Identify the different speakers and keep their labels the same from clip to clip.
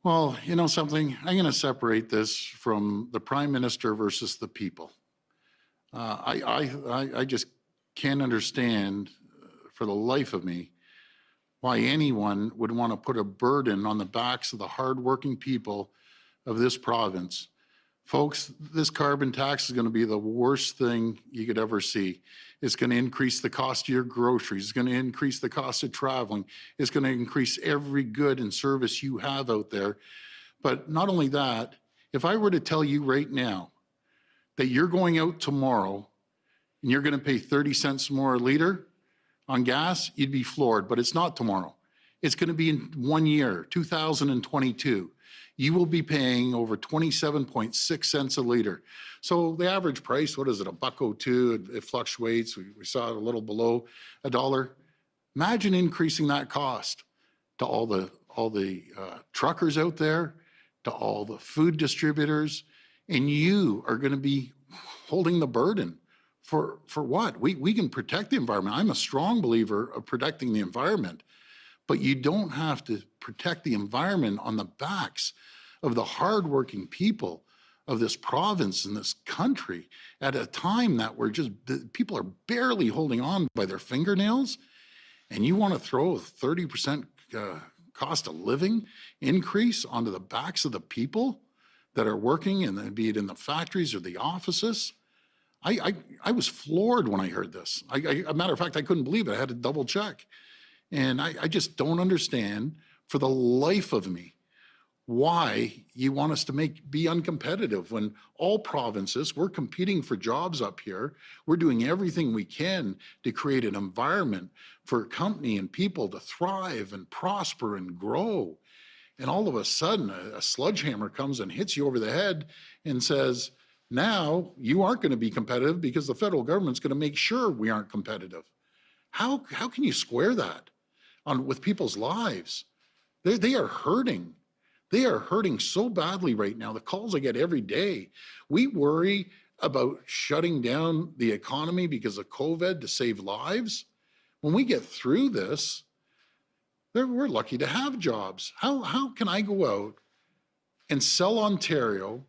Speaker 1: Well, you know something, I'm going to separate this from the Prime Minister versus the people. I just can't understand for the life of me why anyone would want to put a burden on the backs of the hardworking people of this province. Folks, this carbon tax is going to be the worst thing you could ever see. It's going to increase the cost of your groceries. It's going to increase the cost of traveling. It's going to increase every good and service you have out there. But not only that, if I were to tell you right now that you're going out tomorrow and you're going to pay 30 cents more a liter on gas, you'd be floored. But it's not tomorrow. It's going to be in 1 year, 2022. You will be paying over 27.6 cents a liter. So the average price, what is it, $1.02? It fluctuates. We saw it a little below $1. Imagine increasing that cost to all the truckers out there, to all the food distributors, and you are going to be holding the burden for what? We can protect the environment. I'm a strong believer of protecting the environment, but you don't have to protect the environment on the backs of the hardworking people of this province and this country at a time that people are barely holding on by their fingernails, and you want to throw a 30% cost of living increase onto the backs of the people that are working, and be it in the factories or the offices. I was floored when I heard this. A matter of fact, I couldn't believe it. I had to double check. And I just don't understand for the life of me why you want us to be uncompetitive when all provinces, we're competing for jobs up here. We're doing everything we can to create an environment for a company and people to thrive and prosper and grow. And all of a sudden, a sledgehammer comes and hits you over the head and says, now you aren't going to be competitive because the federal government's going to make sure we aren't competitive. How can you square that with people's lives? They are hurting. They are hurting so badly right now. The calls I get every day. We worry about shutting down the economy because of COVID to save lives. When we get through this, we're lucky to have jobs. How can I go out and sell Ontario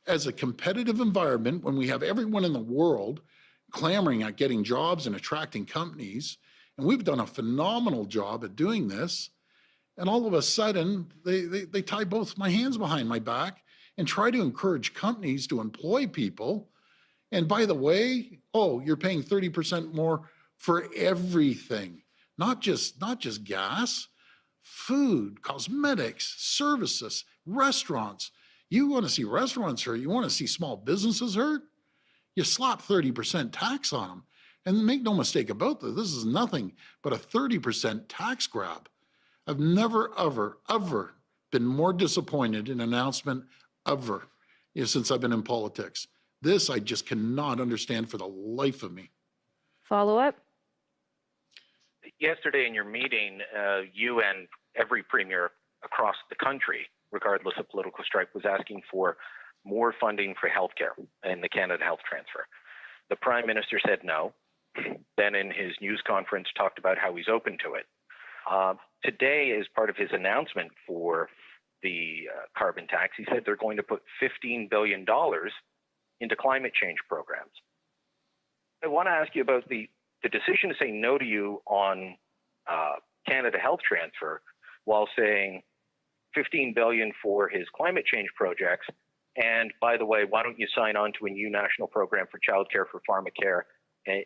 Speaker 1: as a competitive environment when we have everyone in the world clamoring at getting jobs and attracting companies? And we've done a phenomenal job at doing this. And all of a sudden, they tie both my hands behind my back and try to encourage companies to employ people. And by the way, oh, you're paying 30% more for everything, not just gas, food, cosmetics, services, restaurants. You want to see restaurants hurt? You want to see small businesses hurt? You slap 30% tax on them. And make no mistake about this is nothing but a 30% tax grab. I've never, ever been more disappointed in an announcement ever since I've been in politics. This I just cannot understand for the life of me.
Speaker 2: Follow up?
Speaker 3: Yesterday in your meeting, you and every premier across the country, regardless of political stripe, was asking for more funding for healthcare and the Canada Health Transfer. The Prime Minister said no. Then in his news conference talked about how he's open to it. Today, as part of his announcement for the carbon tax, he said they're going to put $15 billion into climate change programs. I want to ask you about the decision to say no to you on Canada Health Transfer while saying $15 billion for his climate change projects. And by the way, why don't you sign on to a new national program for childcare, for pharmacare,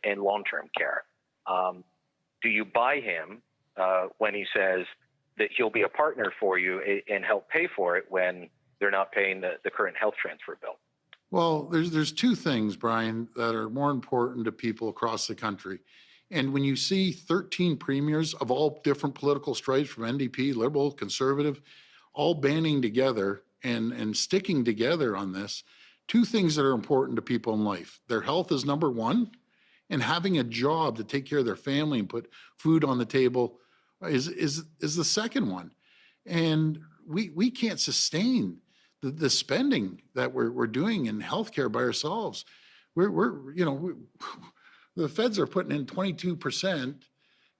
Speaker 3: and long-term care? Do you buy him when he says that he'll be a partner for you and help pay for it when they're not paying the current health transfer bill?
Speaker 1: Well, there's two things, Brian, that are more important to people across the country. And when you see 13 premiers of all different political stripes, from NDP, Liberal, Conservative, all banding together and sticking together on this, two things that are important to people in life. Their health is number one, and having a job to take care of their family and put food on the table is the second one. And we can't sustain the spending that we're doing in healthcare by ourselves. The feds are putting in 22%,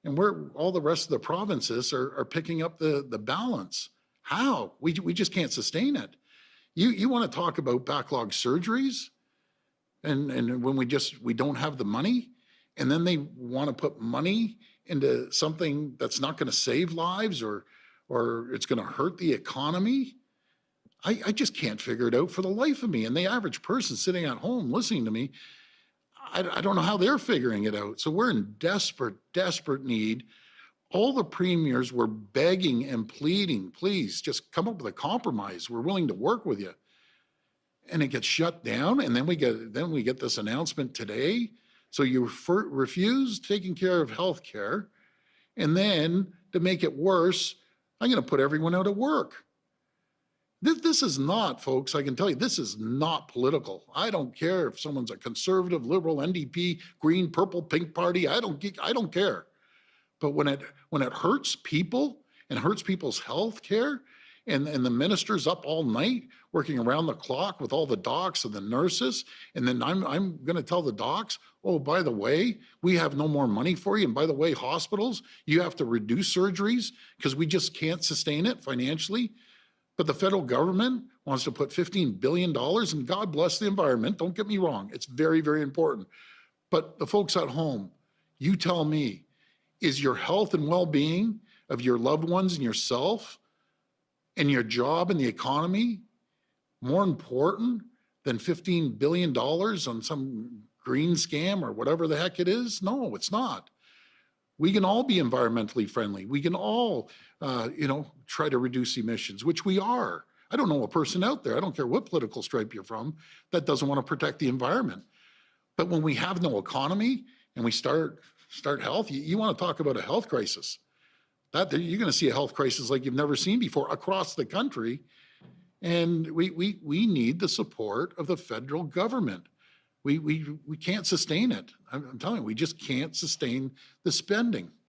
Speaker 1: and all the rest of the provinces are picking up the balance. How? We just can't sustain it. You want to talk about backlog surgeries and when we don't have the money, and then they want to put money into something that's not going to save lives or it's going to hurt the economy. I just can't figure it out for the life of me. And the average person sitting at home listening to me, I don't know how they're figuring it out. So we're in desperate need. All the premiers were begging and pleading, please just come up with a compromise. We're willing to work with you. And it gets shut down. And then we get this announcement today. So you refuse taking care of health care. And then to make it worse, I'm going to put everyone out of work. This is not, folks, I can tell you, this is not political. I don't care if someone's a conservative, liberal, NDP, green, purple, pink party. I don't care. But when it hurts people and hurts people's health care, and the minister's up all night working around the clock with all the docs and the nurses, and then I'm going to tell the docs, oh, by the way, we have no more money for you. And by the way, hospitals, you have to reduce surgeries because we just can't sustain it financially. But the federal government wants to put $15 billion, and God bless the environment. Don't get me wrong. It's very, very important. But the folks at home, you tell me, is your health and well-being of your loved ones and yourself and your job and the economy more important than $15 billion on some green scam or whatever the heck it is? No, it's not. We can all be environmentally friendly. We can all, try to reduce emissions, which we are. I don't know a person out there, I don't care what political stripe you're from, that doesn't want to protect the environment. But when we have no economy and we start health, you want to talk about a health crisis. You're going to see a health crisis like you've never seen before across the country. And we need the support of the federal government. We can't sustain it. I'm telling you, we just can't sustain the spending.